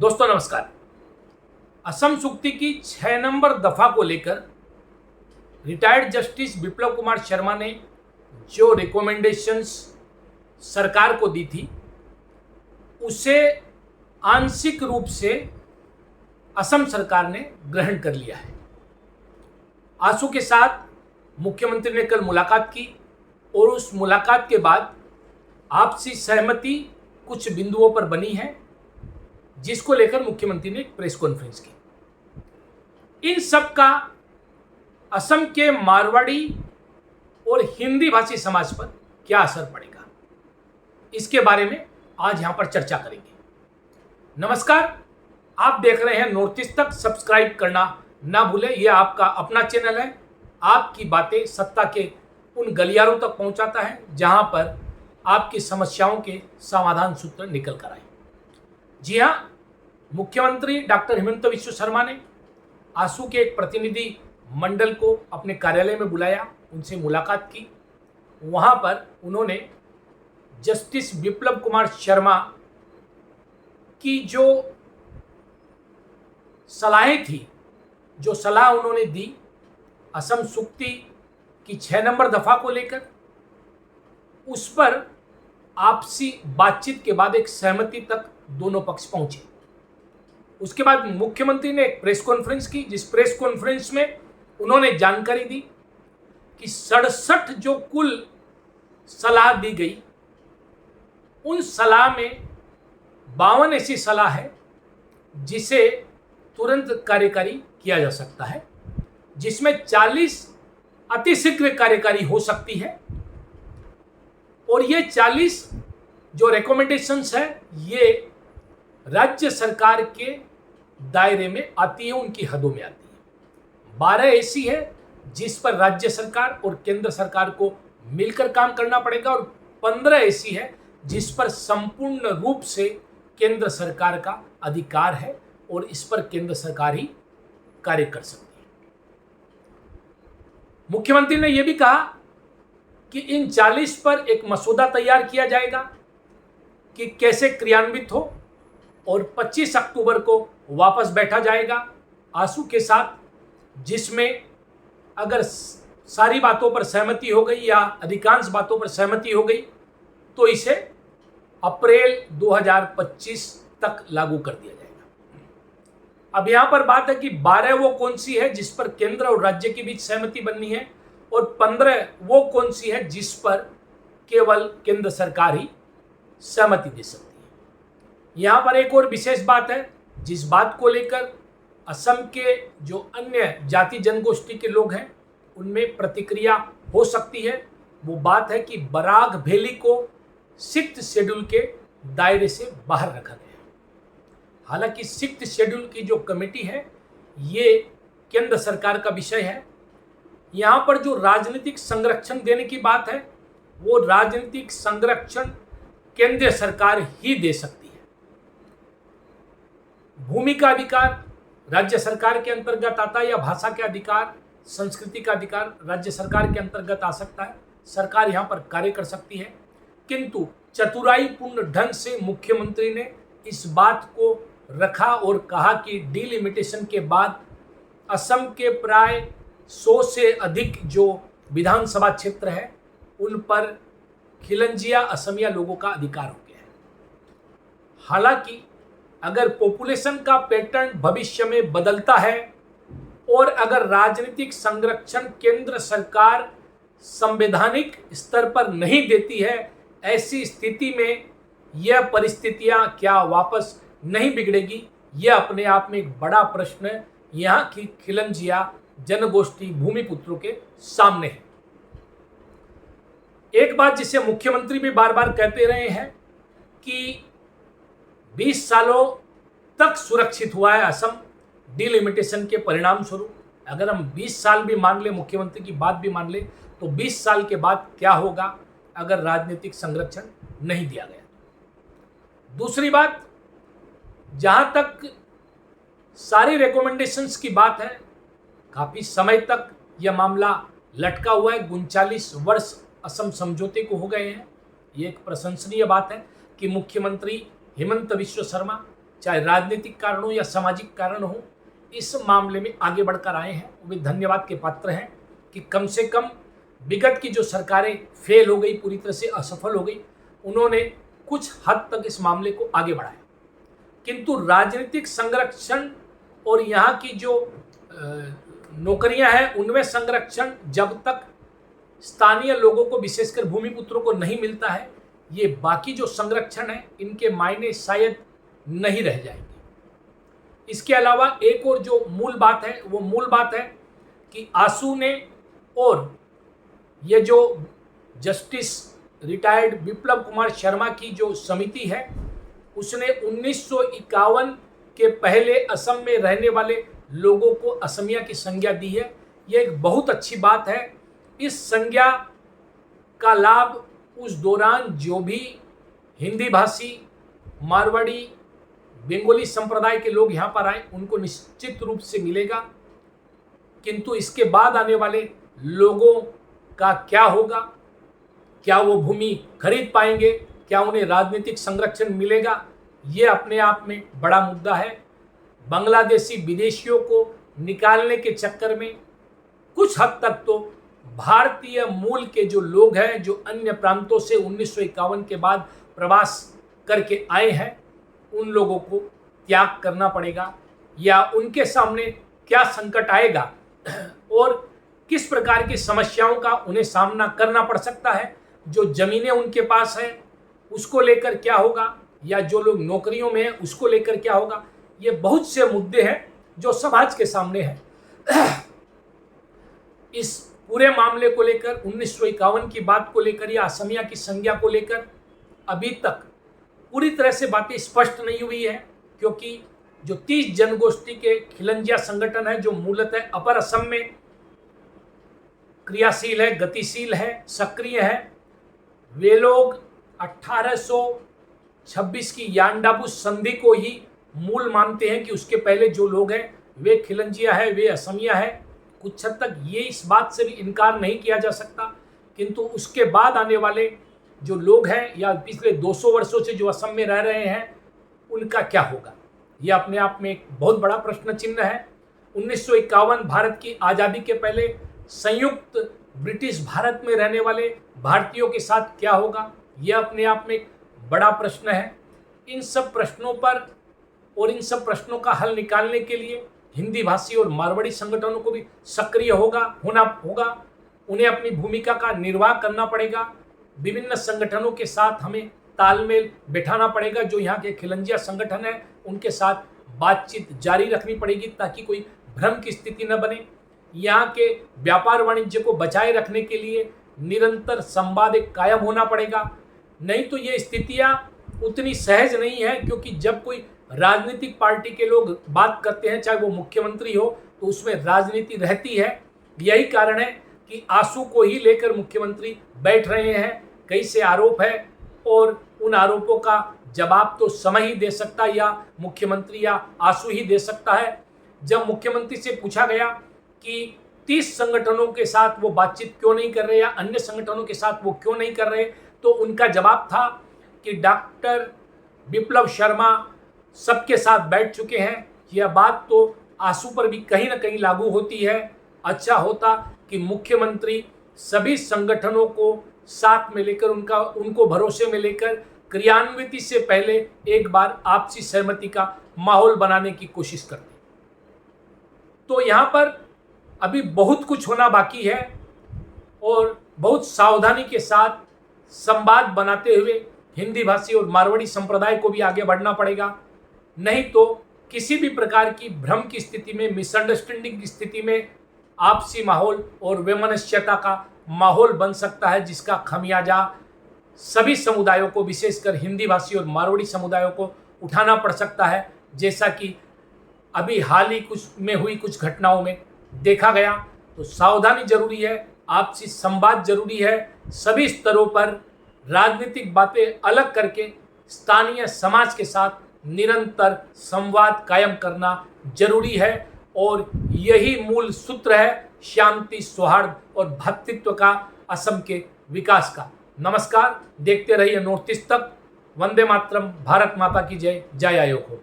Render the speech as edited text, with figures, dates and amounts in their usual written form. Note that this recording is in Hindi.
दोस्तों नमस्कार। असम सुक्ति की 6 नंबर दफा को लेकर रिटायर्ड जस्टिस विप्लव कुमार शर्मा ने जो रिकमेंडेशंस सरकार को दी थी उसे आंशिक रूप से असम सरकार ने ग्रहण कर लिया है। आंसू के साथ मुख्यमंत्री ने कल मुलाकात की और उस मुलाकात के बाद आपसी सहमति कुछ बिंदुओं पर बनी है, जिसको लेकर मुख्यमंत्री ने एक प्रेस कॉन्फ्रेंस की। इन सब का असम के मारवाड़ी और हिंदी भाषी समाज पर क्या असर पड़ेगा, इसके बारे में आज यहां पर चर्चा करेंगे। नमस्कार, आप देख रहे हैं नॉर्थ ईस्ट तक। सब्सक्राइब करना ना भूलें, यह आपका अपना चैनल है। आपकी बातें सत्ता के उन गलियारों तक पहुंचाता है जहां पर आपकी समस्याओं के समाधान सूत्र निकल कर आए। जी हां, मुख्यमंत्री डॉक्टर हिमंत बिस्वा शर्मा ने आसू के एक प्रतिनिधि मंडल को अपने कार्यालय में बुलाया, उनसे मुलाकात की। वहां पर उन्होंने जस्टिस विप्लव कुमार शर्मा की जो सलाहें थी, जो सलाह उन्होंने दी असम सुक्ति की 6 नंबर दफा को लेकर, उस पर आपसी बातचीत के बाद एक सहमति तक दोनों पक्ष पहुंचे। उसके बाद मुख्यमंत्री ने एक प्रेस कॉन्फ्रेंस की, जिस प्रेस कॉन्फ्रेंस में उन्होंने जानकारी दी कि 67 जो कुल सलाह दी गई, उन सलाह में 52 ऐसी सलाह है जिसे तुरंत कार्यकारी किया जा सकता है, जिसमें 40 अतिशीघ्र कार्यकारी हो सकती है। और ये 40 जो रिकमेंडेशंस है ये राज्य सरकार के दायरे में आती है, उनकी हदों में आती है। 12 ऐसी है जिस पर राज्य सरकार और केंद्र सरकार को मिलकर काम करना पड़ेगा, और 15 ऐसी है जिस पर संपूर्ण रूप से केंद्र सरकार का अधिकार है और इस पर केंद्र सरकार ही कार्य कर सकती है। मुख्यमंत्री ने यह भी कहा कि इन 40 पर एक मसौदा तैयार किया जाएगा कि कैसे क्रियान्वित हो, और 25 अक्टूबर को वापस बैठा जाएगा आंसू के साथ, जिसमें अगर सारी बातों पर सहमति हो गई या अधिकांश बातों पर सहमति हो गई तो इसे अप्रैल 2025 तक लागू कर दिया जाएगा। अब यहां पर बात है कि 12 वो कौन सी है जिस पर केंद्र और राज्य के बीच सहमति बननी है, और 15 वो कौन सी है जिस पर केवल केंद्र सरकार ही सहमति दे सकती है। यहाँ पर एक और विशेष बात है, जिस बात को लेकर असम के जो अन्य जाति जनगोष्ठी के लोग हैं उनमें प्रतिक्रिया हो सकती है। वो बात है कि बराक वैली को 6th शेड्यूल के दायरे से बाहर रखा गया है। हालांकि 6th शेड्यूल की जो कमेटी है ये केंद्र सरकार का विषय है। यहाँ पर जो राजनीतिक संरक्षण देने की बात है वो राजनीतिक संरक्षण केंद्र सरकार ही दे सकती है। भूमि का अधिकार राज्य सरकार के अंतर्गत आता है, या भाषा के अधिकार, संस्कृति का अधिकार राज्य सरकार के अंतर्गत आ सकता है। सरकार यहाँ पर कार्य कर सकती है, किंतु चतुराईपूर्ण ढंग से मुख्यमंत्री ने इस बात को रखा और कहा कि डिलिमिटेशन के बाद असम के प्राय 100 से अधिक जो विधानसभा क्षेत्र है उन पर खिलंजिया असमिया लोगों का अधिकार हो गया है। हालांकि अगर पॉपुलेशन का पैटर्न भविष्य में बदलता है और अगर राजनीतिक संरक्षण केंद्र सरकार संवैधानिक स्तर पर नहीं देती है, ऐसी स्थिति में यह परिस्थितियां क्या वापस नहीं बिगड़ेगी, यह अपने आप में एक बड़ा प्रश्न यहाँ की खिलंजिया जनगोष्ठी भूमिपुत्रों के सामने है। एक बात जिसे मुख्यमंत्री भी बार बार कहते रहे हैं कि 20 सालों तक सुरक्षित हुआ है असम डिलिमिटेशन के परिणाम स्वरूप। अगर हम 20 साल भी मान ले, मुख्यमंत्री की बात भी मान ले, तो 20 साल के बाद क्या होगा अगर राजनीतिक संरक्षण नहीं दिया गया। दूसरी बात, जहां तक सारी रिकमेंडेशंस की बात है, काफी समय तक यह मामला लटका हुआ है। 39 वर्ष असम समझौते को हो गए हैं। ये एक प्रशंसनीय बात है कि मुख्यमंत्री हिमंत बिस्वा शर्मा चाहे राजनीतिक कारण हो या सामाजिक कारण हो, इस मामले में आगे बढ़कर आए हैं। वो भी धन्यवाद के पात्र हैं कि कम से कम विगत की जो सरकारें फेल हो गई, पूरी तरह से असफल हो गई, उन्होंने कुछ हद तक इस मामले को आगे बढ़ाया। किंतु राजनीतिक संरक्षण और यहाँ की जो नौकरियां हैं उनमें संरक्षण जब तक स्थानीय लोगों को, विशेषकर भूमिपुत्रों को नहीं मिलता है, ये बाकी जो संरक्षण है इनके मायने शायद नहीं रह जाएंगे। इसके अलावा एक और जो मूल बात है, वो मूल बात है कि आशू ने और ये जो जस्टिस रिटायर्ड विप्लव कुमार शर्मा की जो समिति है, उसने 1951 के पहले असम में रहने वाले लोगों को असमिया की संज्ञा दी है। ये एक बहुत अच्छी बात है। इस संज्ञा का लाभ उस दौरान जो भी हिंदी भाषी, मारवाड़ी, बंगाली संप्रदाय के लोग यहाँ पर आए उनको निश्चित रूप से मिलेगा। किंतु इसके बाद आने वाले लोगों का क्या होगा? क्या वो भूमि खरीद पाएंगे? क्या उन्हें राजनीतिक संरक्षण मिलेगा? ये अपने आप में बड़ा मुद्दा है। बांग्लादेशी विदेशियों को निकालने के चक्कर में कुछ हद तक तो भारतीय मूल के जो लोग हैं, जो अन्य प्रांतों से 1951 के बाद प्रवास करके आए हैं, उन लोगों को त्याग करना पड़ेगा। या उनके सामने क्या संकट आएगा और किस प्रकार की समस्याओं का उन्हें सामना करना पड़ सकता है। जो ज़मीनें उनके पास हैं उसको लेकर क्या होगा, या जो लोग नौकरियों में हैं उसको लेकर क्या होगा। ये बहुत से मुद्दे हैं जो समाज के सामने हैं। इस पूरे मामले को लेकर, 1951 की बात को लेकर या असमिया की संज्ञा को लेकर अभी तक पूरी तरह से बातें स्पष्ट नहीं हुई है, क्योंकि जो 30 जनगोष्ठी के खिलंजिया संगठन है, जो मूलतः अपर असम में क्रियाशील है, गतिशील है, सक्रिय है, वे लोग 1826 की यांडाबू संधि को ही मूल मानते हैं कि उसके पहले जो लोग हैं वे खिलंजिया है, वे असमिया है। कुछ हद तक ये इस बात से भी इनकार नहीं किया जा सकता। किंतु उसके बाद आने वाले जो लोग हैं या पिछले 200 वर्षों से जो असम में रह रहे हैं, उनका क्या होगा, यह अपने आप में एक बहुत बड़ा प्रश्न चिन्ह है। 1951 भारत की आज़ादी के पहले संयुक्त ब्रिटिश भारत में रहने वाले भारतीयों के साथ क्या होगा, यह अपने आप में एक बड़ा प्रश्न है। इन सब प्रश्नों पर और इन सब प्रश्नों का हल निकालने के लिए हिंदी भाषी और मारवाड़ी संगठनों को भी सक्रिय होना होगा। उन्हें अपनी भूमिका का निर्वाह करना पड़ेगा। विभिन्न संगठनों के साथ हमें तालमेल बैठाना पड़ेगा। जो यहाँ के खिलंजिया संगठन है उनके साथ बातचीत जारी रखनी पड़ेगी ताकि कोई भ्रम की स्थिति न बने। यहाँ के व्यापार वाणिज्य को बचाए रखने के लिए निरंतर संवाद कायम होना पड़ेगा। नहीं तो ये स्थितियाँ उतनी सहज नहीं है, क्योंकि जब कोई राजनीतिक पार्टी के लोग बात करते हैं, चाहे वो मुख्यमंत्री हो, तो उसमें राजनीति रहती है। यही कारण है कि आशू को ही लेकर मुख्यमंत्री बैठ रहे हैं। कई से आरोप है और उन आरोपों का जवाब तो समय ही दे सकता है, या मुख्यमंत्री या आशू ही दे सकता है। जब मुख्यमंत्री से पूछा गया कि 30 संगठनों के साथ वो बातचीत क्यों नहीं कर रहे या अन्य संगठनों के साथ वो क्यों नहीं कर रहे, तो उनका जवाब था कि डॉक्टर विप्लव शर्मा सबके साथ बैठ चुके हैं। यह बात तो आशू पर भी कहीं ना कहीं लागू होती है। अच्छा होता कि मुख्यमंत्री सभी संगठनों को साथ में लेकर, उनको भरोसे में लेकर क्रियान्विति से पहले एक बार आपसी सहमति का माहौल बनाने की कोशिश करते। तो यहाँ पर अभी बहुत कुछ होना बाकी है और बहुत सावधानी के साथ संवाद बनाते हुए हिंदी भाषी और मारवाड़ी संप्रदाय को भी आगे बढ़ना पड़ेगा। नहीं तो किसी भी प्रकार की भ्रम की स्थिति में, मिसअंडरस्टैंडिंग की स्थिति में आपसी माहौल और वैमनस्यता का माहौल बन सकता है, जिसका खमियाजा सभी समुदायों को, विशेषकर हिंदी भाषी और मारवाड़ी समुदायों को उठाना पड़ सकता है, जैसा कि अभी हाल ही में हुई कुछ घटनाओं में देखा गया। तो सावधानी जरूरी है, आपसी संवाद जरूरी है। सभी स्तरों पर राजनीतिक बातें अलग करके स्थानीय समाज के साथ निरंतर संवाद कायम करना जरूरी है। और यही मूल सूत्र है शांति, सौहार्द और भ्रातृत्व का असम के विकास का। नमस्कार, देखते रहिए नॉर्थ ईस्ट तक। वंदे मातरम। भारत माता की जय। जय आयोग हो।